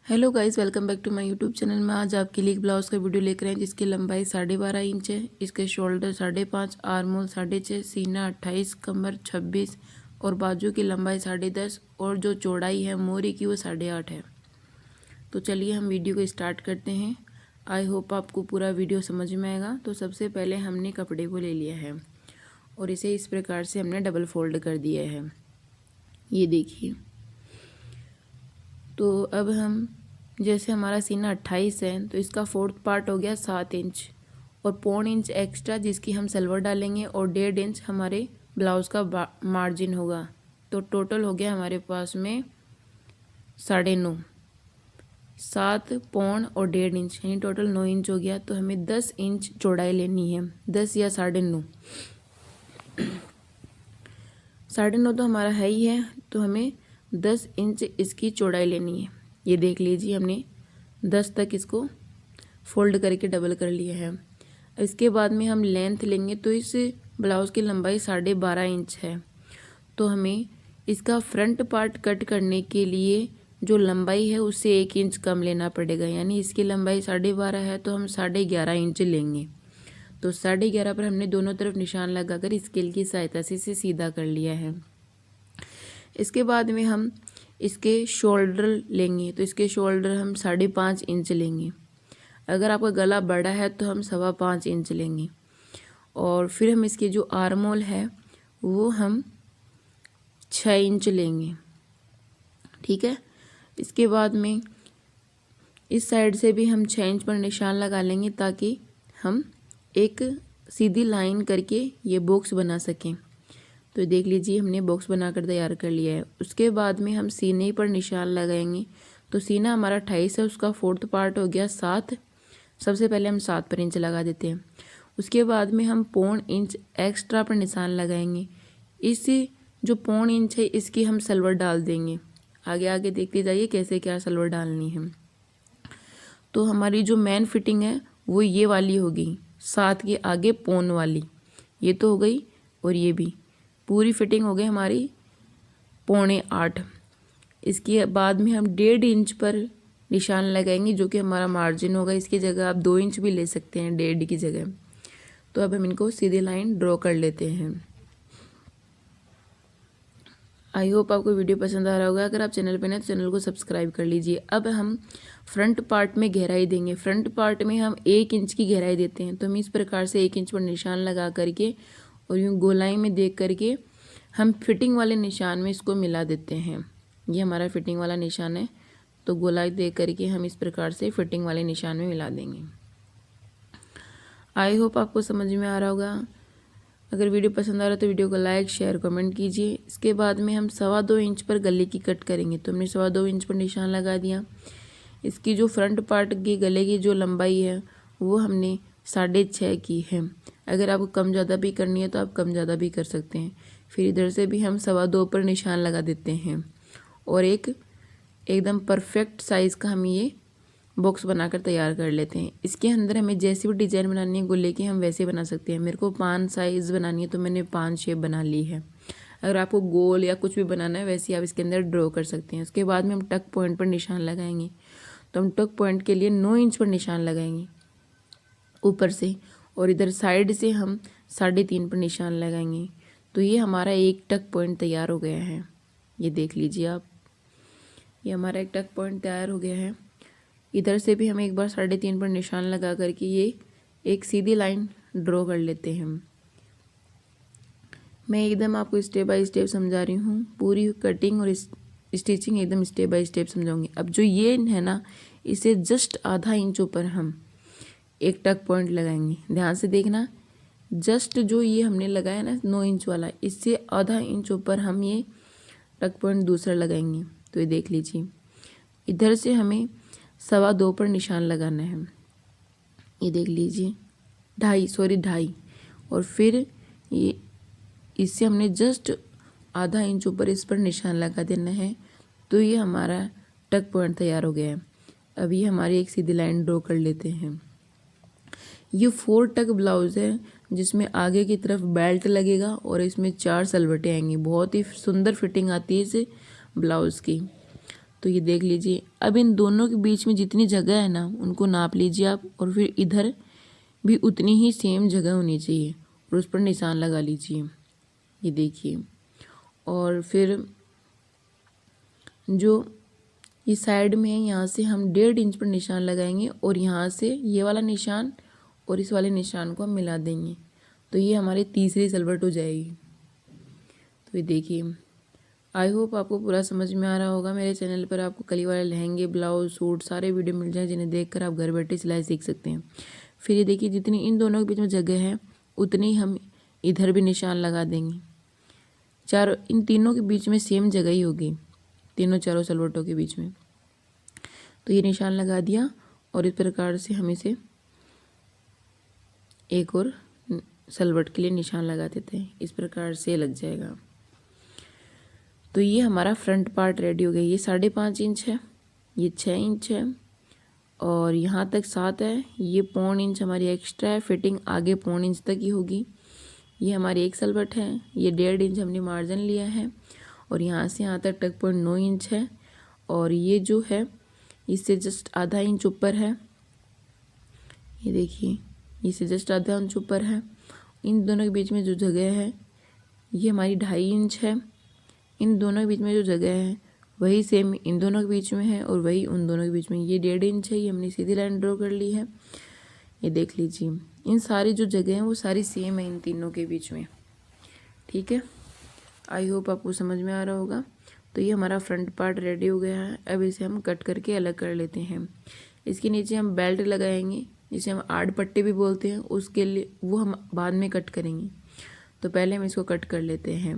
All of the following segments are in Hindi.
Hello guys, welcome back to my YouTube channel में। आज आपके लिए एक ब्लाउज़ का वीडियो लेकर आए हैं जिसकी लंबाई 12.5 इंच है। इसके शोल्डर 5.5, आर्म होल 6.5, सीना 28, कमर 26 और बाजू की लंबाई 10.5 और जो चौड़ाई है मोरी की वो 8.5 है। तो चलिए हम वीडियो को स्टार्ट करते हैं। आई होप आपको पूरा वीडियो समझ में आएगा। तो सबसे पहले हमने कपड़े को ले लिया है और इसे इस प्रकार से हमने डबल फोल्ड कर दिया है, ये देखिए। तो अब हम जैसे हमारा सीना 28 है तो इसका फोर्थ पार्ट हो गया 7 इंच और 1.25 इंच एक्स्ट्रा जिसकी हम सलवार डालेंगे और 1.5 इंच हमारे ब्लाउज़ का मार्जिन होगा। तो टोटल हो गया हमारे पास में 9.5, 7 पौन और 1.5 इंच यानी टोटल 9 इंच हो गया। तो हमें 10 इंच चौड़ाई लेनी है, 10 या 9.5। 9.5 तो हमारा है ही है, तो हमें 10 इंच इसकी चौड़ाई लेनी है। ये देख लीजिए, हमने 10 तक इसको फोल्ड करके डबल कर लिया है। इसके बाद में हम लेंथ लेंगे तो इस ब्लाउज़ की लंबाई 12.5 इंच है। तो हमें इसका फ्रंट पार्ट कट करने के लिए जो लंबाई है उससे 1 इंच कम लेना पड़ेगा, यानी इसकी लंबाई 12.5 है तो हम 11.5 इंच लेंगे। तो 11.5 पर हमने दोनों तरफ निशान लगाकर स्केल की सहायता से इसे सीधा कर लिया है। इसके बाद में हम इसके शोल्डर लेंगे, तो इसके शोल्डर हम 5.5 इंच लेंगे। अगर आपका गला बड़ा है तो हम 5.25 इंच लेंगे। और फिर हम इसकी जो आर्म होल है वो हम 6 इंच लेंगे, ठीक है। इसके बाद में इस साइड से भी हम 6 इंच पर निशान लगा लेंगे ताकि हम एक सीधी लाइन करके ये बॉक्स बना सकें। तो देख लीजिए, हमने बॉक्स बनाकर तैयार कर लिया है। उसके बाद में हम सीने पर निशान लगाएंगे। तो सीना हमारा 28 है, उसका फोर्थ पार्ट हो गया 7। सबसे पहले हम 7 पर इंच लगा देते हैं। उसके बाद में हम 1.25 इंच एक्स्ट्रा पर निशान लगाएंगे। इस जो 1.25 इंच है इसकी हम सलवार डाल देंगे। आगे आगे देखते जाइए कैसे क्या सलवार डालनी है। तो हमारी जो मेन फिटिंग है वो ये वाली होगी, 7 के आगे पौन वाली। ये तो हो गई, और ये भी पूरी फिटिंग हो गई हमारी 7.25। इसके बाद में हम 1.5 इंच पर निशान लगाएंगे जो कि हमारा मार्जिन होगा। इसकी जगह आप 2 इंच भी ले सकते हैं 1.5 की जगह। तो अब हम इनको सीधी लाइन ड्रॉ कर लेते हैं। आई होप आपको वीडियो पसंद आ रहा होगा। अगर आप चैनल पर नए तो चैनल को सब्सक्राइब कर लीजिए। अब हम फ्रंट पार्ट में गहराई देंगे। फ्रंट पार्ट में हम 1 इंच की गहराई देते हैं। तो हम इस प्रकार से 1 इंच पर निशान लगा करके और यूँ गोलाई में देख करके हम फिटिंग वाले निशान में इसको मिला देते हैं। ये हमारा फिटिंग वाला निशान है, तो गोलाई देख करके हम इस प्रकार से फिटिंग वाले निशान में मिला देंगे। आई होप आपको समझ में आ रहा होगा। अगर वीडियो पसंद आ रहा है तो वीडियो को लाइक शेयर कमेंट कीजिए। इसके बाद में हम 2.25 इंच पर गले की कट करेंगे। तो हमने 2.25 इंच पर निशान लगा दिया। इसकी जो फ्रंट पार्ट की गले की जो लंबाई है वो हमने 6.5 की है। अगर आपको कम ज़्यादा भी करनी है तो आप कम ज़्यादा भी कर सकते हैं। फिर इधर से भी हम 2.25 पर निशान लगा देते हैं और एकदम परफेक्ट साइज़ का हम ये बॉक्स बनाकर तैयार कर लेते हैं। इसके अंदर हमें जैसी भी डिज़ाइन बनानी है गोले की हम वैसे बना सकते हैं। मेरे को 5 साइज़ बनानी है तो मैंने 5 शेप बना ली है। अगर आपको गोल या कुछ भी बनाना है वैसे आप इसके अंदर ड्रॉ कर सकते हैं। उसके बाद में हम टक पॉइंट पर निशान लगाएंगे। तो हम टक पॉइंट के लिए 9 इंच पर निशान लगाएंगे ऊपर से, और इधर साइड से हम 3.5 पर निशान लगाएंगे। तो ये हमारा एक टक पॉइंट तैयार हो गया है। ये देख लीजिए आप, ये हमारा एक टक पॉइंट तैयार हो गया है। इधर से भी हम एक बार 3.5 पर निशान लगा करके ये एक सीधी लाइन ड्रॉ कर लेते हैं। मैं एकदम आपको स्टेप बाय स्टेप समझा रही हूँ। पूरी कटिंग और स्टिचिंग एकदम स्टेप बाय स्टेप समझाऊंगी। अब जो ये है ना, इसे जस्ट आधा इंच ऊपर हम एक टक पॉइंट लगाएंगे। ध्यान से देखना, जस्ट जो ये हमने लगाया ना 9 इंच वाला, इससे आधा इंच ऊपर हम ये टक पॉइंट दूसरा लगाएंगे। तो ये देख लीजिए, इधर से हमें 2.25 पर निशान लगाना है। ये देख लीजिए, 2.5 और फिर ये इससे हमने जस्ट आधा इंच ऊपर इस पर निशान लगा देना है। तो ये हमारा टक पॉइंट तैयार हो गया है। अब ये हमारी एक सीधी लाइन ड्रॉ कर लेते हैं। ये 4 टक ब्लाउज़ है जिसमें आगे की तरफ बेल्ट लगेगा और इसमें 4 सलवटें आएंगी। बहुत ही सुंदर फिटिंग आती है इस ब्लाउज़ की। तो ये देख लीजिए। अब इन दोनों के बीच में जितनी जगह है ना उनको नाप लीजिए आप, और फिर इधर भी उतनी ही सेम जगह होनी चाहिए और उस पर निशान लगा लीजिए। ये देखिए, और फिर जो ये साइड में है यहाँ से हम 1.5 इंच पर निशान लगाएंगे और यहाँ से ये वाला निशान और इस वाले निशान को हम मिला देंगे, तो ये हमारी तीसरी सलवट हो जाएगी। तो ये देखिए, आई होप आपको पूरा समझ में आ रहा होगा। मेरे चैनल पर आपको कली वाले लहंगे, ब्लाउज, सूट सारे वीडियो मिल जाए जिन्हें देखकर आप घर बैठे सिलाई सीख सकते हैं। फिर ये देखिए, जितनी इन दोनों के बीच में जगह है उतनी हम इधर भी निशान लगा देंगे। इन तीनों के बीच में सेम जगह ही होगी, तीनों चारों सलवटों के बीच में। तो ये निशान लगा दिया और इस प्रकार से हम इसे एक और सलवट के लिए निशान लगा देते हैं। इस प्रकार से लग जाएगा। तो ये हमारा फ्रंट पार्ट रेडी हो गया। ये 5.5 इंच है, ये 6 इंच है और यहाँ तक 7 है। ये 1.25 इंच हमारी एक्स्ट्रा है, फिटिंग आगे 1.25 इंच तक ही होगी। ये हमारी एक सलवट है। ये 1.5 इंच हमने मार्जिन लिया है और यहाँ से यहाँ तक 9 इंच है और ये जो है इससे जस्ट आधा इंच ऊपर है। ये देखिए, इससे जस्ट आधा इंच ऊपर है। इन दोनों के बीच में जो जगह है ये हमारी 2.5 इंच है। इन दोनों के बीच में जो जगह है वही सेम इन दोनों के बीच में है और वही उन दोनों के बीच में। ये 1.5 इंच है, ये हमने सीधी लाइन ड्रॉ कर ली है। ये देख लीजिए, इन सारी जो जगह हैं वो सारी सेम है इन तीनों के बीच में। ठीक है, आई होप आपको समझ में आ रहा होगा। तो ये हमारा फ्रंट पार्ट रेडी हो गया है। अब इसे हम कट करके अलग कर लेते हैं। इसके नीचे हम बेल्ट लगाएंगे, जिसे हम आड़ पट्टी भी बोलते हैं, उसके लिए वो हम बाद में कट करेंगे। तो पहले हम इसको कट कर लेते हैं।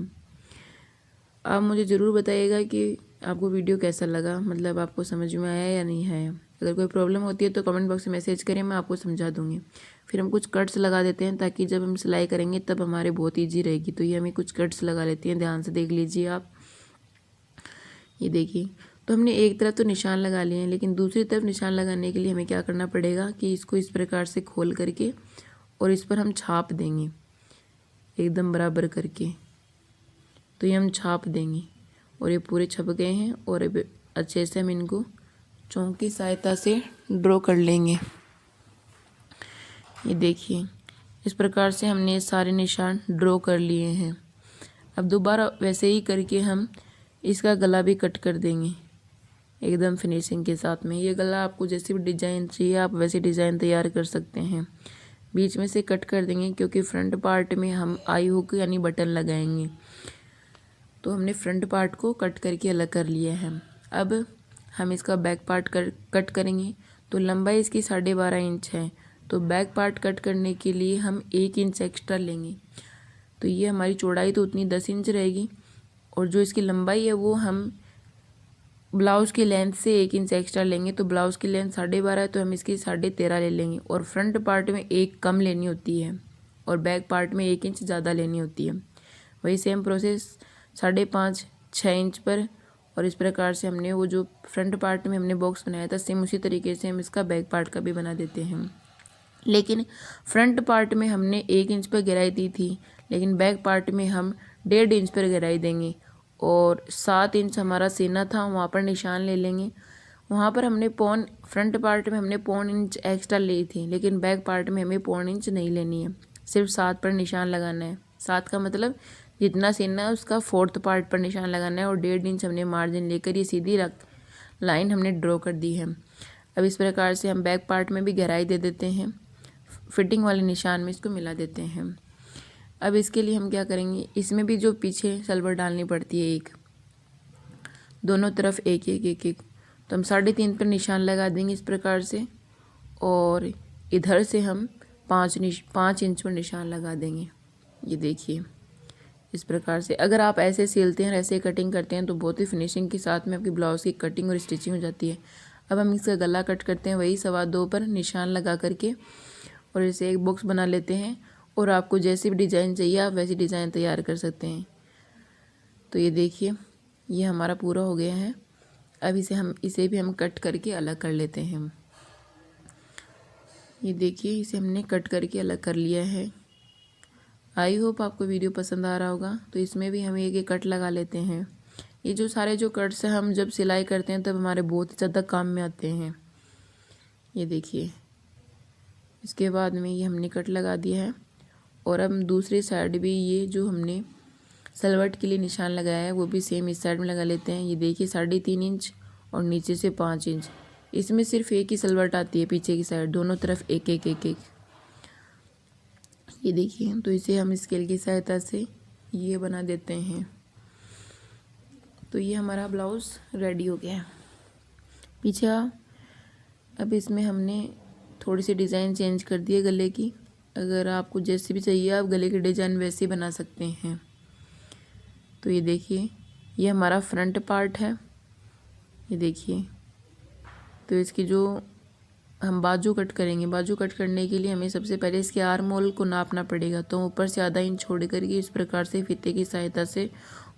आप मुझे ज़रूर बताइएगा कि आपको वीडियो कैसा लगा, मतलब आपको समझ में आया या नहीं आया। अगर कोई प्रॉब्लम होती है तो कमेंट बॉक्स में मैसेज करें, मैं आपको समझा दूँगी। फिर हम कुछ कट्स लगा देते हैं ताकि जब हम सिलाई करेंगे तब हमारे बहुत ईजी रहेगी। तो ये हमें कुछ कट्स लगा लेते हैं, ध्यान से देख लीजिए आप। ये देखिए, तो हमने एक तरफ तो निशान लगा लिए हैं, लेकिन दूसरी तरफ निशान लगाने के लिए हमें क्या करना पड़ेगा कि इसको इस प्रकार से खोल करके और इस पर हम छाप देंगे एकदम बराबर करके। तो ये हम छाप देंगे और ये पूरे छप गए हैं और अब अच्छे से हम इनको चौक की सहायता से ड्रॉ कर लेंगे। ये देखिए, इस प्रकार से हमने ये सारे निशान ड्रॉ कर लिए हैं। अब दोबारा वैसे ही करके हम इसका गला भी कट कर देंगे एकदम फिनिशिंग के साथ में। ये गला आपको जैसे भी डिज़ाइन चाहिए आप वैसे डिज़ाइन तैयार कर सकते हैं। बीच में से कट कर देंगे क्योंकि फ्रंट पार्ट में हम आई हुक यानी बटन लगाएंगे। तो हमने फ्रंट पार्ट को कट करके अलग कर लिया है। अब हम इसका बैक पार्ट कट करेंगे। तो लंबाई इसकी 12.5 इंच है, तो बैक पार्ट कट करने के लिए हम 1 इंच एक्स्ट्रा लेंगे। तो ये हमारी चौड़ाई तो उतनी 10 इंच रहेगी और जो इसकी लंबाई है वो हम ब्लाउज़ की लेंथ से 1 इंच एक्स्ट्रा लेंगे। तो ब्लाउज़ की लेंथ 12.5 है तो हम इसकी 13.5 ले लेंगे और फ्रंट पार्ट में 1 कम लेनी होती है और बैक पार्ट में 1 इंच ज़्यादा लेनी होती है। वही सेम प्रोसेस 5.5 6 इंच पर, और इस प्रकार से हमने वो जो फ्रंट पार्ट में हमने बॉक्स बनाया था सेम उसी तरीके से हम इसका बैक पार्ट का भी बना देते हैं। लेकिन फ्रंट पार्ट में हमने 1 इंच पर गहराई दी थी, लेकिन बैक पार्ट में हम 1.5 इंच पर गहराई देंगे और 7 इंच हमारा सीना था वहाँ पर निशान ले लेंगे। वहाँ पर हमने फ्रंट पार्ट में हमने 1.25 इंच एक्स्ट्रा ली थी, लेकिन बैक पार्ट में हमें 1.25 इंच नहीं लेनी है, सिर्फ 7 पर निशान लगाना है। 7 का मतलब जितना सीना है उसका 4th पार्ट पर निशान लगाना है और 1.5 इंच हमने मार्जिन लेकर ये सीधी लाइन हमने ड्रॉ कर दी है। अब इस प्रकार से हम बैक पार्ट में भी गहराई दे देते हैं, फिटिंग वाले निशान में इसको मिला देते हैं। अब इसके लिए हम क्या करेंगे, इसमें भी जो पीछे सलवर डालनी पड़ती है एक, दोनों तरफ एक एक एक एक, तो हम 3.5 पर निशान लगा देंगे इस प्रकार से और इधर से हम 5 इंच पर निशान लगा देंगे। ये देखिए, इस प्रकार से अगर आप ऐसे सिलते हैं और ऐसे कटिंग करते हैं तो बहुत ही फिनिशिंग के साथ में आपकी ब्लाउज़ की कटिंग और स्टिचिंग हो जाती है। अब हम इसका गला कट करते हैं, वही 2.25 पर निशान लगा करके और इसे एक बॉक्स बना लेते हैं और आपको जैसी भी डिज़ाइन चाहिए आप वैसी डिज़ाइन तैयार कर सकते हैं। तो ये देखिए, ये हमारा पूरा हो गया है। अब इसे भी हम कट करके अलग कर लेते हैं। ये देखिए, इसे हमने कट करके अलग कर लिया है। आई होप आपको वीडियो पसंद आ रहा होगा। तो इसमें भी हम एक कट लगा लेते हैं। ये जो सारे जो कट्स हैं हम जब सिलाई करते हैं तब हमारे बहुत ही ज़्यादा काम में आते हैं। ये देखिए, इसके बाद में ये हमने कट लगा दिया है और हम दूसरी साइड भी ये जो हमने सलवट के लिए निशान लगाया है वो भी सेम इस साइड में लगा लेते हैं। ये देखिए 3.5 इंच और नीचे से 5 इंच। इसमें सिर्फ एक ही सलवट आती है पीछे की साइड, दोनों तरफ एक एक एक एक। ये देखिए, तो इसे हम स्केल की सहायता से ये बना देते हैं। तो ये हमारा ब्लाउज़ रेडी हो गया है। पीछे अब इसमें हमने थोड़ी सी डिज़ाइन चेंज कर दी है गले की। अगर आपको जैसे भी चाहिए आप गले की डिज़ाइन वैसे ही बना सकते हैं। तो ये देखिए, ये हमारा फ्रंट पार्ट है। ये देखिए, तो इसकी जो हम बाजू कट करेंगे, बाजू कट करने के लिए हमें सबसे पहले इसके आर्म होल को नापना पड़ेगा। तो ऊपर से आधा इंच छोड़ करके इस प्रकार से फीते की सहायता से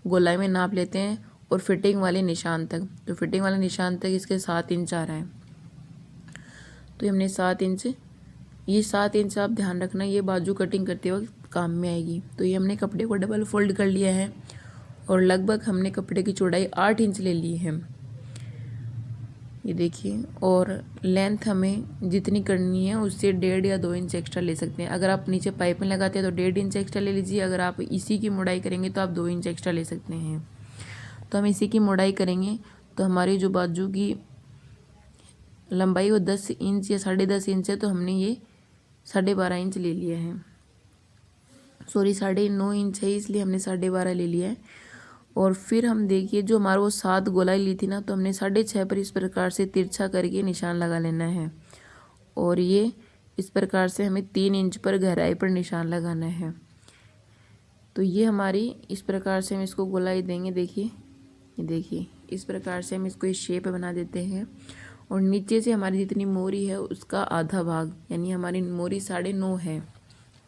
गोलाई में नाप लेते हैं और फिटिंग वाले निशान तक। तो फिटिंग वाले निशान तक इसके 7 इंच आ रहा है। तो हमने 7 इंच, ये 7 इंच आप ध्यान रखना, ये बाजू कटिंग करते वक्त काम में आएगी। तो ये हमने कपड़े को डबल फोल्ड कर लिया है और लगभग हमने कपड़े की चौड़ाई 8 इंच ले ली है। ये देखिए, और लेंथ हमें जितनी करनी है उससे 1.5 या 2 इंच एक्स्ट्रा ले सकते हैं। अगर आप नीचे पाइप में लगाते हैं तो 1.5 इंच एक्स्ट्रा ले लीजिए। अगर आप इसी की मोड़ाई करेंगे तो आप 2 इंच एक्स्ट्रा ले सकते हैं। तो हम इसी की मोड़ाई करेंगे तो हमारी जो बाजू की लंबाई वो 10 इंच या 10.5 इंच है। तो हमने ये 12.5 इंच ले लिया है, सॉरी 9.5 इंच है, इसलिए हमने 12.5 ले लिया है। और फिर हम देखिए जो हमारा वो 7 गोलाई ली थी ना, तो हमने 6.5 पर इस प्रकार से तिरछा करके निशान लगा लेना है। और ये इस प्रकार से हमें 3 इंच पर गहराई पर निशान लगाना है। तो ये हमारी इस प्रकार से हम इसको गोलाई देंगे। देखिए, ये देखिए, इस प्रकार से हम इसको इस शेप बना देते हैं। और नीचे से हमारी जितनी मोरी है उसका आधा भाग, यानी हमारी मोरी 9.5 है,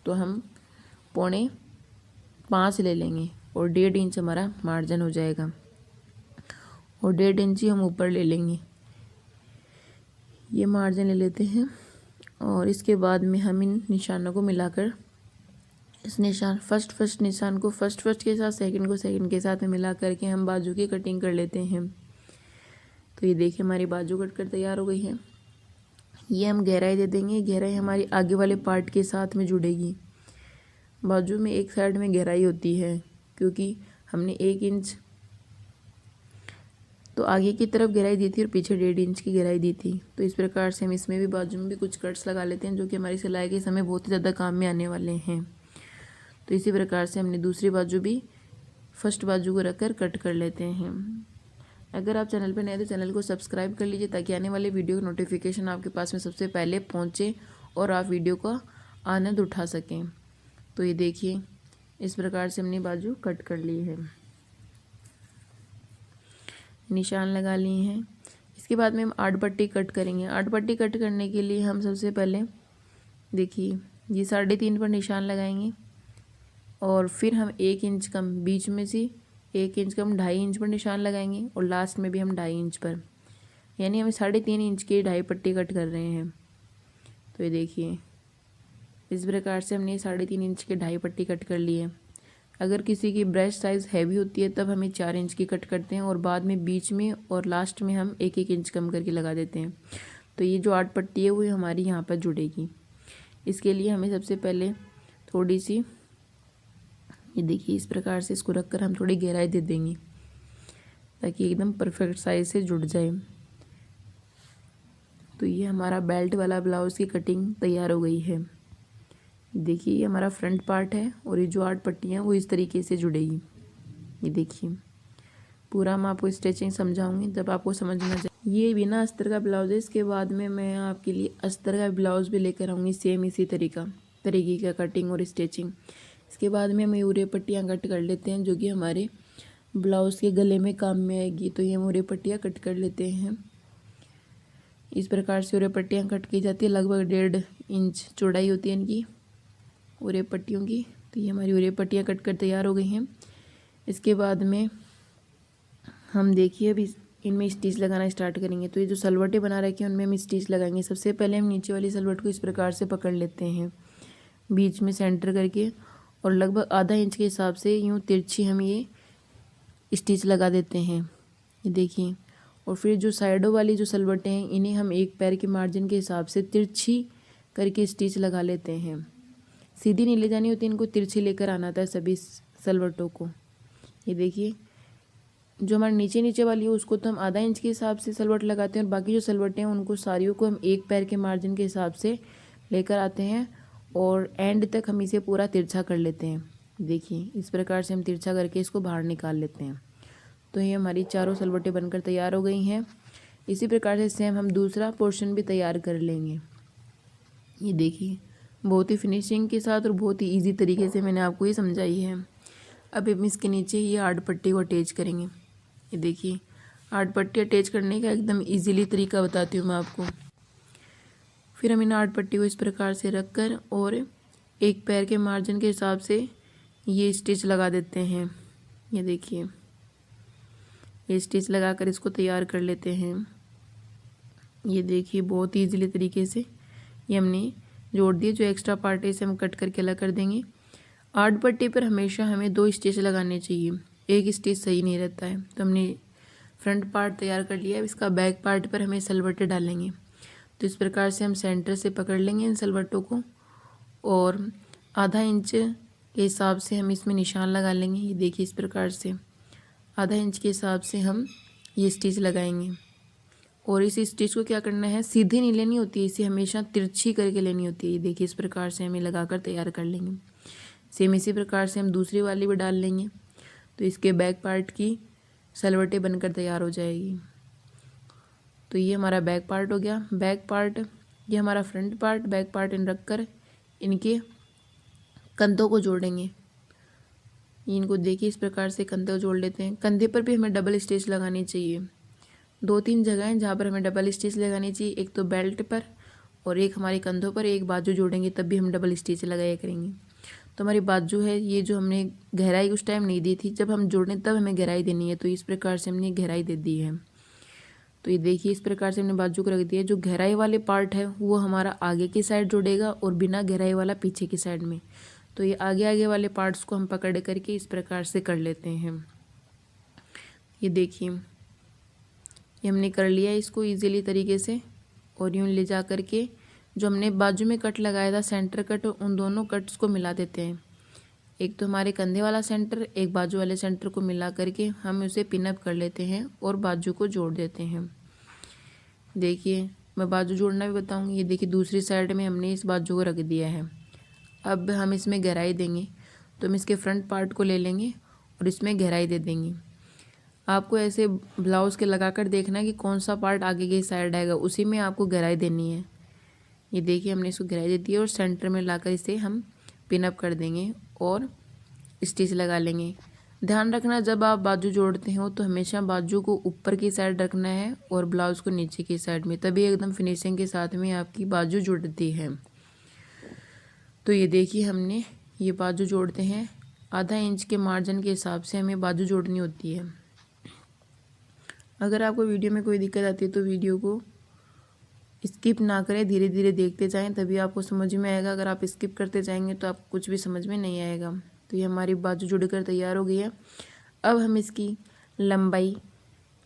तो हम 4.5 ले लेंगे और 1.5 इंच हमारा मार्जिन हो जाएगा। और 1.5 इंच ही हम ऊपर ले लेंगे, ये मार्जिन ले लेते हैं। और इसके बाद में हम इन निशानों को मिलाकर इस निशान फर्स्ट निशान को फर्स्ट के साथ, सेकंड को सेकंड के साथ में मिला करके हम बाजू की कटिंग कर लेते हैं। तो ये देखिए, हमारी बाजू कट कर तैयार हो गई है। ये हम गहराई दे देंगे, गहराई हमारी आगे वाले पार्ट के साथ में जुड़ेगी। बाजू में एक साइड में गहराई होती है क्योंकि हमने 1 इंच तो आगे की तरफ गहराई दी थी और पीछे 1.5 इंच की गहराई दी थी। तो इस प्रकार से हम इसमें भी बाजू में भी कुछ कट्स लगा लेते हैं जो कि हमारी सिलाई के समय बहुत ही ज़्यादा काम में आने वाले हैं। तो इसी प्रकार से हमने दूसरी बाजू भी फर्स्ट बाजू को रखकर कट कर लेते हैं। अगर आप चैनल पर नए तो चैनल को सब्सक्राइब कर लीजिए ताकि आने वाले वीडियो की नोटिफिकेशन आपके पास में सबसे पहले पहुंचे और आप वीडियो का आनंद उठा सकें। तो ये देखिए, इस प्रकार से हमने बाजू कट कर ली है, निशान लगा लिए हैं। इसके बाद में हम 8 पट्टी कट करेंगे। 8 पट्टी कट करने के लिए हम सबसे पहले देखिए ये 3.5 पर निशान लगाएंगे और फिर हम 1 इंच कम, बीच में से 1 इंच कम 2.5 इंच पर निशान लगाएंगे और लास्ट में भी हम 2.5 इंच पर, यानी हम 3.5 इंच की 2.5 पट्टी कट कर रहे हैं। तो ये देखिए, इस प्रकार से हमने 3.5 इंच की 2.5 पट्टी कट कर ली है। अगर किसी की ब्रेस्ट साइज़ हैवी होती है तब हमें 4 इंच की कट करते हैं और बाद में बीच में और लास्ट में हम 1 इंच कम करके लगा देते हैं। तो ये जो 8 पट्टी है वो हमारी यहाँ पर जुड़ेगी। इसके लिए हमें सबसे पहले थोड़ी सी, ये देखिए, इस प्रकार से इसको रखकर हम थोड़ी गहराई दे देंगे ताकि एकदम परफेक्ट साइज से जुड़ जाए। तो ये हमारा बेल्ट वाला ब्लाउज़ की कटिंग तैयार हो गई है। देखिए, ये हमारा फ्रंट पार्ट है और ये जो 8 पट्टियाँ वो इस तरीके से जुड़ेगी। ये देखिए, पूरा मैं आपको स्टिचिंग समझाऊंगी तब आपको समझना चाहिए। ये बिना अस्तर का ब्लाउज है। इसके बाद में मैं आपके लिए अस्तर का ब्लाउज भी लेकर आऊँगी, सेम इसी तरीके का कटिंग और स्टिचिंग। इसके बाद में हम यूरे पट्टियाँ कट कर लेते हैं जो कि हमारे ब्लाउज़ के गले में काम में आएगी। तो ये हम यूरे पट्टियाँ कट कर लेते हैं। इस प्रकार से यूरे पट्टियाँ कट की जाती है, लगभग 1.5 इंच चौड़ाई होती है इनकी उरे पट्टियों की। तो ये हमारी उरे पट्टियाँ कट कर तैयार हो गई हैं। इसके बाद में हम देखिए अभी इनमें स्टिच लगाना स्टार्ट करेंगे। तो ये जो सलवटें बना रखी हैं उनमें हम स्टिच लगाएंगे। सबसे पहले हम नीचे वाली सलवट को इस प्रकार से पकड़ लेते हैं बीच में सेंटर करके और लगभग आधा इंच के हिसाब से यूँ तिरछी हम ये स्टिच लगा देते हैं, ये देखिए। और फिर जो साइडों वाली जो सलवटें हैं इन्हें हम एक पैर के मार्जिन के हिसाब से तिरछी करके स्टिच लगा लेते हैं। सीधी नहीं ले जानी होती, इनको तिरछी लेकर आना था सभी सलवटों को। ये देखिए, जो हमारे नीचे नीचे वाली है उसको तो हम आधा इंच के हिसाब से सलवट लगाते हैं और बाकी जो सलवटें हैं उनको सारियों को हम एक पैर के मार्जिन के हिसाब से लेकर आते हैं और एंड तक हम इसे पूरा तिरछा कर लेते हैं। देखिए, इस प्रकार से हम तिरछा करके इसको बाहर निकाल लेते हैं। तो ये हमारी चारों सलवटें बनकर तैयार हो गई हैं। इसी प्रकार से सेम हम दूसरा पोर्शन भी तैयार कर लेंगे। ये देखिए, बहुत ही फिनिशिंग के साथ और बहुत ही ईजी तरीके से मैंने आपको ये समझाई है। अब हम इसके नीचे ये आर्ट पट्टी को अटैच करेंगे। ये देखिए, आर्ट पट्टी अटैच करने का एकदम इजीली तरीका बताती हूँ मैं आपको। फिर हम इन आर्ट पट्टी को इस प्रकार से रख कर और एक पैर के मार्जिन के हिसाब से ये स्टिच लगा देते हैं। ये देखिए, ये स्टिच लगाकर इसको तैयार कर लेते हैं। ये देखिए, बहुत ईजीली तरीके से ये हमने जोड़ दिए। जो एक्स्ट्रा पार्ट है इसे हम कट करके अलग कर देंगे। आर्ट पट्टी पर हमेशा हमें 2 स्टिच लगाने चाहिए, एक स्टिच सही नहीं रहता है। तो हमने फ्रंट पार्ट तैयार कर लिया है। इसका बैक पार्ट पर हमें सलवटें डालेंगे। तो इस प्रकार से हम सेंटर से पकड़ लेंगे इन सलवटों को और आधा इंच के हिसाब से हम इसमें निशान लगा लेंगे। ये देखिए, इस प्रकार से आधा इंच के हिसाब से हम ये स्टिच लगाएंगे। और इस स्टिच को क्या करना है, सीधी नहीं लेनी होती है, इसे हमेशा तिरछी करके लेनी होती है। ये देखिए, इस प्रकार से हमें लगाकर तैयार कर लेंगे। सेम इसी प्रकार से हम दूसरी वाली भी डाल लेंगे। तो इसके बैक पार्ट की सलवटें बनकर तैयार हो जाएगी। तो ये हमारा बैक पार्ट हो गया। बैक पार्ट, ये हमारा front part. Back part in रख कर इनके कंधों को जोड़ेंगे। इनको देखिए, इस प्रकार से कंधे जोड़ लेते हैं। कंधे पर भी हमें डबल स्टिच लगानी चाहिए। 2-3 जगह हैं जहाँ पर हमें डबल स्टिच लगानी चाहिए, एक तो बेल्ट पर और एक हमारे कंधों पर। एक बाजू जोड़ेंगे तब भी हम डबल स्टिच लगाया करेंगे। तो हमारी बाजू है, ये जो हमने गहराई उस टाइम नहीं दी थी, जब हम जोड़ने तब हमें गहराई देनी है। तो इस प्रकार से हमने गहराई दे दी है। तो ये देखिए, इस प्रकार से हमने बाजू को रख दिया। जो गहराई वाले पार्ट है वो हमारा आगे की साइड जुड़ेगा और बिना गहराई वाला पीछे की साइड में। तो ये आगे आगे वाले पार्ट्स को हम पकड़ करके इस प्रकार से कर लेते हैं। ये देखिए, ये हमने कर लिया इसको इजीली तरीके से। और यूँ ले जा कर के जो हमने बाजू में कट लगाया था, सेंटर कट, उन दोनों कट्स को मिला देते हैं। एक तो हमारे कंधे वाला सेंटर, एक बाजू वाले सेंटर को मिला करके हम उसे पिनअप कर लेते हैं और बाजू को जोड़ देते हैं। देखिए, मैं बाजू जोड़ना भी बताऊंगी। ये देखिए, दूसरी साइड में हमने इस बाजू को रख दिया है। अब हम इसमें गहराई देंगे। तो हम इसके फ्रंट पार्ट को ले लेंगे और इसमें गहराई दे देंगे। आपको ऐसे ब्लाउज़ के लगाकर देखना है कि कौन सा पार्ट आगे की साइड आएगा, उसी में आपको गहराई देनी है। ये देखिए, हमने इसको गहराई दे दी है और सेंटर में लाकर इसे हम पिनअप कर देंगे और स्टिच लगा लेंगे। ध्यान रखना, जब आप बाजू जोड़ते हो तो हमेशा बाजू को ऊपर की साइड रखना है और ब्लाउज़ को नीचे की साइड में, तभी एकदम फिनिशिंग के साथ में आपकी बाजू जुड़ती है। तो ये देखिए, हमने ये बाजू जोड़ते हैं। आधा इंच के मार्जिन के हिसाब से हमें बाजू जोड़नी होती है। अगर आपको वीडियो में कोई दिक्कत आती है तो वीडियो को स्किप ना करें, धीरे धीरे देखते जाएं, तभी आपको समझ में आएगा। अगर आप स्किप करते जाएंगे तो आपको कुछ भी समझ में नहीं आएगा। तो ये हमारी बाजू जुड़कर तैयार हो गई है। अब हम इसकी लंबाई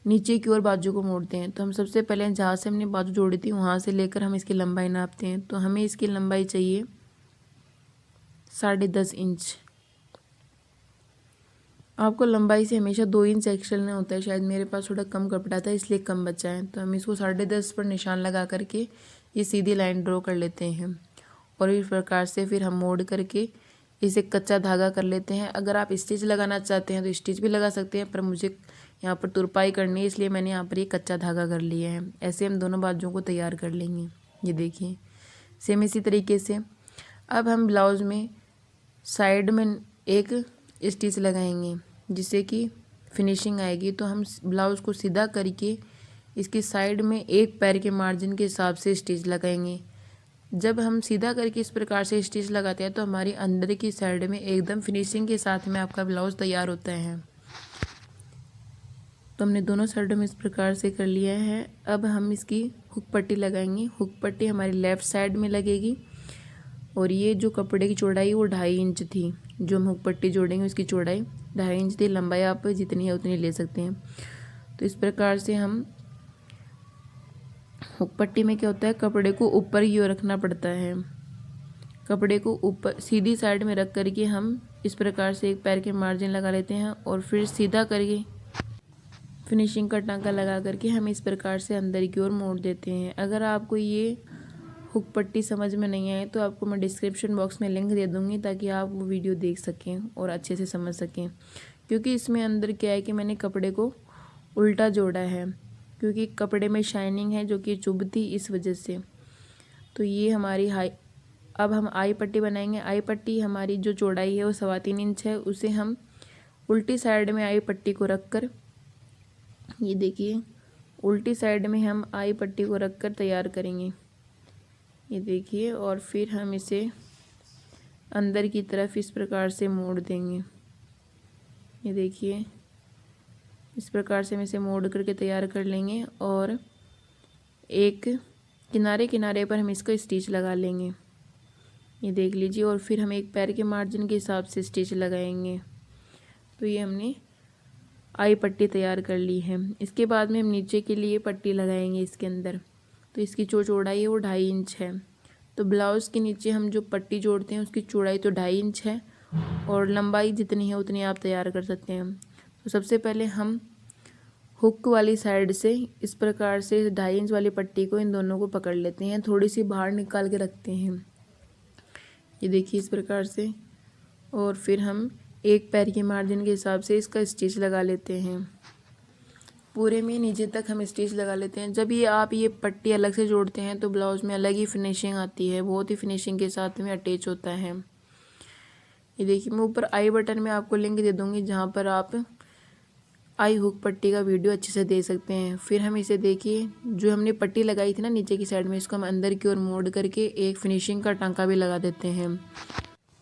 नीचे की ओर बाजू को मोड़ते हैं। तो हम सबसे पहले जहाँ से हमने बाजू जोड़ी थी वहाँ से लेकर हम इसकी लंबाई नापते हैं। तो हमें इसकी लंबाई चाहिए 10.5 इंच। आपको लंबाई से हमेशा 2 इंच एक्स्ट्रा लेना होता है। शायद मेरे पास थोड़ा कम कपड़ा था इसलिए कम बचा है। तो हम इसको 10.5 पर निशान लगा करके ये सीधी लाइन ड्रॉ कर लेते हैं और इस प्रकार से फिर हम मोड़ करके इसे कच्चा धागा कर लेते हैं। अगर आप स्टिच लगाना चाहते हैं तो स्टिच भी लगा सकते हैं, पर मुझे यहाँ पर तुरपाई करनी है इसलिए मैंने यहाँ पर ये कच्चा धागा कर लिया है। ऐसे हम दोनों बाजुओं को तैयार कर लेंगे। ये देखिए, सेम इसी तरीके से अब हम ब्लाउज़ में साइड में एक स्टिच लगाएंगे जिससे कि फिनिशिंग आएगी। तो हम ब्लाउज़ को सीधा करके इसकी साइड में एक पैर के मार्जिन के हिसाब से स्टिच लगाएंगे। जब हम सीधा करके इस प्रकार से स्टिच लगाते हैं तो हमारी अंदर की साइड में एकदम फिनिशिंग के साथ में आपका ब्लाउज़ तैयार होता है। तो हमने दोनों साइडों में इस प्रकार से कर लिया है। अब हम इसकी हुक पट्टी लगाएंगे। हुक पट्टी हमारी लेफ़्ट साइड में लगेगी और ये जो कपड़े की चौड़ाई वो 2.5 इंच थी। जो हम हुक पट्टी जोड़ेंगे उसकी चौड़ाई 2.5 इंच थी। लंबाई आप जितनी है उतनी ले सकते हैं। तो इस प्रकार से हम हुक पट्टी में क्या होता है, कपड़े को ऊपर की ओर रखना पड़ता है। कपड़े को ऊपर सीधी साइड में रख करके हम इस प्रकार से एक पैर के मार्जिन लगा लेते हैं और फिर सीधा करके फिनिशिंग का टांका लगा करके हम इस प्रकार से अंदर की ओर मोड़ देते हैं। अगर आपको ये हुक पट्टी समझ में नहीं आए तो आपको मैं डिस्क्रिप्शन बॉक्स में लिंक दे दूँगी ताकि आप वो वीडियो देख सकें और अच्छे से समझ सकें। क्योंकि इसमें अंदर क्या है कि मैंने कपड़े को उल्टा जोड़ा है, क्योंकि कपड़े में शाइनिंग है जो कि चुभती इस वजह से। तो ये हमारी अब हम आई पट्टी बनाएंगे। आई पट्टी हमारी जो चौड़ाई है वो 3.25 इंच है, उसे हम उल्टी साइड में आई पट्टी को रख कर, ये देखिए उल्टी साइड में हम आई पट्टी को रख कर तैयार करेंगे। ये देखिए, और फिर हम इसे अंदर की तरफ इस प्रकार से मोड़ देंगे। ये देखिए, इस प्रकार से हम इसे मोड़ करके तैयार कर लेंगे और एक किनारे किनारे पर हम इसको स्टिच लगा लेंगे। ये देख लीजिए, और फिर हम एक पैर के मार्जिन के हिसाब से स्टिच लगाएंगे। तो ये हमने आई पट्टी तैयार कर ली है। इसके बाद में हम नीचे के लिए पट्टी लगाएंगे इसके अंदर। तो इसकी जो चौड़ाई है वो 2.5 इंच है। तो ब्लाउज़ के नीचे हम जो पट्टी जोड़ते हैं उसकी चौड़ाई तो 2.5 इंच है और लंबाई जितनी है उतनी आप तैयार कर सकते हैं। तो सबसे पहले हम हुक वाली साइड से इस प्रकार से 2.5 इंच वाली पट्टी को इन दोनों को पकड़ लेते हैं, थोड़ी सी बाहर निकाल के रखते हैं। ये देखिए इस प्रकार से, और फिर हम एक पैर के मार्जिन के हिसाब से इसका स्टिच लगा लेते हैं। पूरे में नीचे तक हम स्टिच लगा लेते हैं। जब ये आप ये पट्टी अलग से जोड़ते हैं तो ब्लाउज़ में अलग ही फिनिशिंग आती है, बहुत ही फिनिशिंग के साथ में अटैच होता है। ये देखिए, मैं ऊपर आई बटन में आपको लिंक दे दूँगी जहाँ पर आप आई हुक पट्टी का वीडियो अच्छे से देख सकते हैं। फिर हम इसे देखिए, जो हमने पट्टी लगाई थी ना नीचे की साइड में, इसको हम अंदर की ओर मोड़ करके एक फिनिशिंग का टांका भी लगा देते हैं।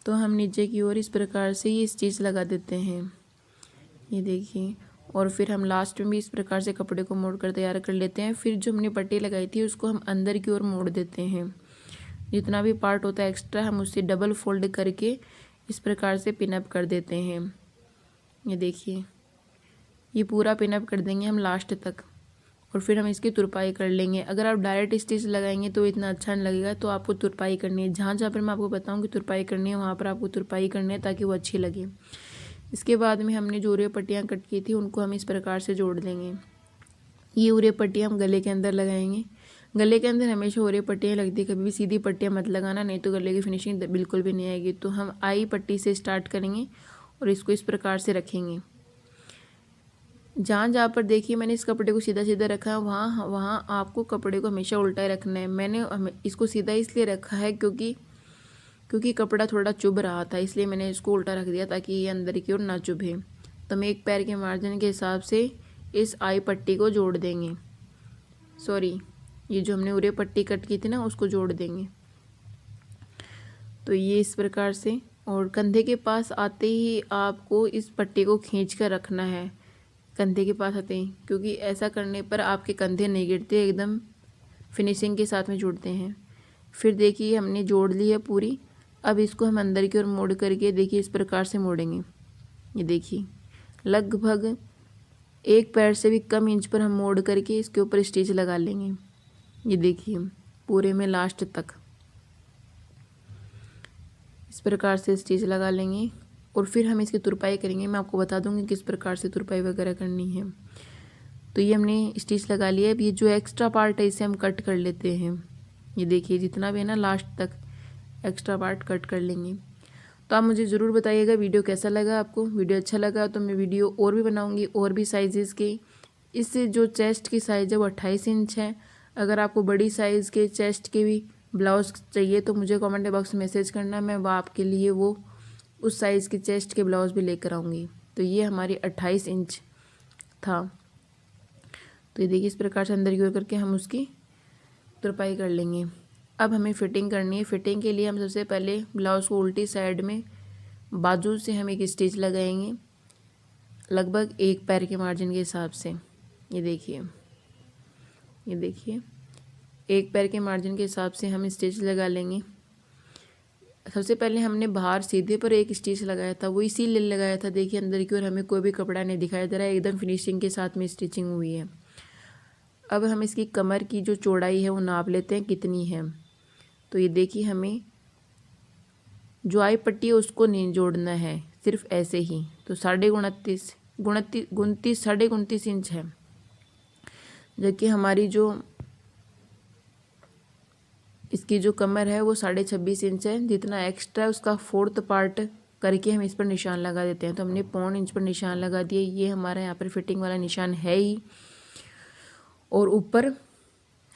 तो हम नीचे की ओर इस प्रकार से ये स्टिच लगा देते हैं। ये देखिए, और फिर हम लास्ट में भी इस प्रकार से कपड़े को मोड़ कर तैयार कर लेते हैं। फिर जो हमने पट्टी लगाई थी उसको हम अंदर की ओर मोड़ देते हैं। जितना भी पार्ट होता है एक्स्ट्रा हम उसे डबल फोल्ड करके इस प्रकार से पिनअप कर देते हैं। ये देखिए, ये पूरा पिनअप कर देंगे हम लास्ट तक, और फिर हम इसकी तुरपाई कर लेंगे। अगर आप डायरेक्ट स्टिच लगाएंगे तो इतना अच्छा नहीं लगेगा, तो आपको तुरपाई करनी है। जहाँ जहाँ पर मैं आपको बताऊँ कि तुरपाई करनी है वहाँ पर आपको तुरपाई करनी है ताकि वो अच्छी लगे। इसके बाद में हमने जो उरे पट्टियाँ कट की थी उनको हम इस प्रकार से जोड़ देंगे। ये उरे पट्टियाँ हम गले के अंदर लगाएंगे। गले के अंदर हमेशा उरे पट्टियाँ लगती, कभी भी सीधी पट्टियाँ मत लगाना, नहीं तो गले की फिनिशिंग बिल्कुल भी नहीं आएगी। तो हम आई पट्टी से स्टार्ट करेंगे और इसको इस प्रकार से रखेंगे। जहाँ जहाँ पर देखिए मैंने इस कपड़े को सीधा सीधा रखा है, वहाँ वहाँ आपको कपड़े को हमेशा उल्टा ही रखना है। मैंने इसको सीधा इसलिए रखा है क्योंकि कपड़ा थोड़ा चुभ रहा था, इसलिए मैंने इसको उल्टा रख दिया ताकि ये अंदर की ओर ना चुभे। तो हम एक पैर के मार्जिन के हिसाब से इस आई पट्टी को जोड़ देंगे। सॉरी, ये जो हमने उरे पट्टी कट की थी ना उसको जोड़ देंगे। तो ये इस प्रकार से, और कंधे के पास आते ही आपको इस पट्टी को खींच कर रखना है कंधे के पास आते ही, क्योंकि ऐसा करने पर आपके कंधे नहीं गिरते, एकदम फिनिशिंग के साथ में जुड़ते हैं। फिर देखिए हमने जोड़ ली है पूरी। अब इसको हम अंदर की ओर मोड़ करके देखिए इस प्रकार से मोड़ेंगे। ये देखिए, लगभग एक पैर से भी कम इंच पर हम मोड़ करके इसके ऊपर स्टिच लगा लेंगे। ये देखिए, पूरे में लास्ट तक इस प्रकार से स्टिच लगा लेंगे और फिर हम इसकी तुरपाई करेंगे। मैं आपको बता दूंगी किस प्रकार से तुरपाई वगैरह करनी है। तो ये हमने स्टिच लगा लिया। अब ये जो एक्स्ट्रा पार्ट है इसे हम कट कर लेते हैं। ये देखिए, जितना भी है ना लास्ट तक एक्स्ट्रा पार्ट कट कर लेंगे। तो आप मुझे ज़रूर बताइएगा वीडियो कैसा लगा आपको। वीडियो अच्छा लगा तो मैं वीडियो और भी बनाऊंगी, और भी साइज़ के। इससे जो चेस्ट की साइज़ है वो 28 इंच है। अगर आपको बड़ी साइज़ के चेस्ट के भी ब्लाउज़ चाहिए तो मुझे कमेंट बॉक्स में मैसेज करना, मैं आपके लिए वो उस साइज़ के चेस्ट के ब्लाउज़ भी लेकर आऊँगी। तो ये हमारी 28 इंच था। तो ये देखिए, इस प्रकार से अंदर की ओर करके हम उसकी तुरपाई कर लेंगे। अब हमें फिटिंग करनी है। फिटिंग के लिए हम सबसे पहले ब्लाउज़ को उल्टी साइड में बाजू से हम एक स्टिच लगाएंगे, लगभग एक पैर के मार्जिन के हिसाब से। ये देखिए, एक पैर के मार्जिन के हिसाब से हम स्टिच लगा लेंगे। सबसे पहले हमने बाहर सीधे पर एक स्टिच लगाया था, वो इसीलिए लगाया था, देखिए अंदर की ओर हमें कोई भी कपड़ा नहीं दिखाई दे रहा है, एकदम फिनिशिंग के साथ में स्टिचिंग हुई है। अब हम इसकी कमर की जो चौड़ाई है वो नाप लेते हैं कितनी है। तो ये देखिए हमें जो आई पट्टी है उसको नहीं जोड़ना है, सिर्फ ऐसे ही। तो 29.5 इंच है, जबकि हमारी जो इसकी जो कमर है वो 26.5 इंच है। जितना एक्स्ट्रा उसका 4th पार्ट करके हम इस पर निशान लगा देते हैं। तो हमने 0.5 इंच पर निशान लगा दिए, ये हमारा यहाँ पर फिटिंग वाला निशान है ही। और ऊपर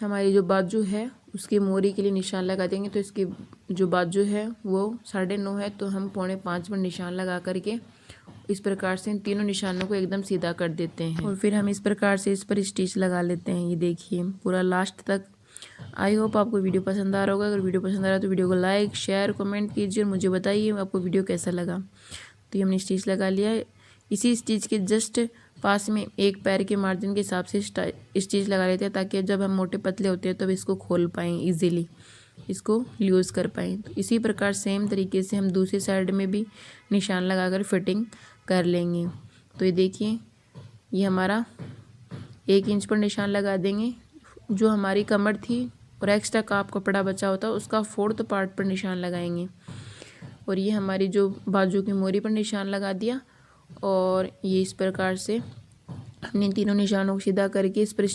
हमारी जो बाजू है उसकी मोरी के लिए निशान लगा देंगे। तो इसकी जो बाजू है वो 9.5 है, तो हम 4.5 पर निशान लगा करके इस प्रकार से इन तीनों निशानों को एकदम सीधा कर देते हैं। और फिर हम इस प्रकार से इस पर स्टिच लगा लेते हैं, ये देखिए पूरा लास्ट तक। आई होप आपको वीडियो पसंद आ रहा होगा। अगर वीडियो पसंद आ रहा है तो वीडियो को लाइक शेयर कमेंट कीजिए और मुझे बताइए आपको वीडियो कैसा लगा। तो ये हमने स्टिच लगा लिया है। इसी स्टिच के जस्ट पास में एक पैर के मार्जिन के हिसाब से स्टिच लगा लेते हैं, ताकि जब हम मोटे पतले होते हैं तब इसको खोल पाएँ, इजीली इसको यूज़ कर पाएँ। तो इसी प्रकार सेम तरीके से हम दूसरी साइड में भी निशान लगाकर फिटिंग कर लेंगे। तो ये देखिए ये हमारा 1 इंच पर निशान लगा देंगे। जो हमारी कमर थी और एक्स्ट्रा का कपड़ा बचा होता है उसका 4th पार्ट पर निशान लगाएंगे। और ये हमारी जो बाजू की मोरी पर निशान लगा दिया। और ये इस प्रकार से हमने तीनों निशानों को सीधा करके इस पर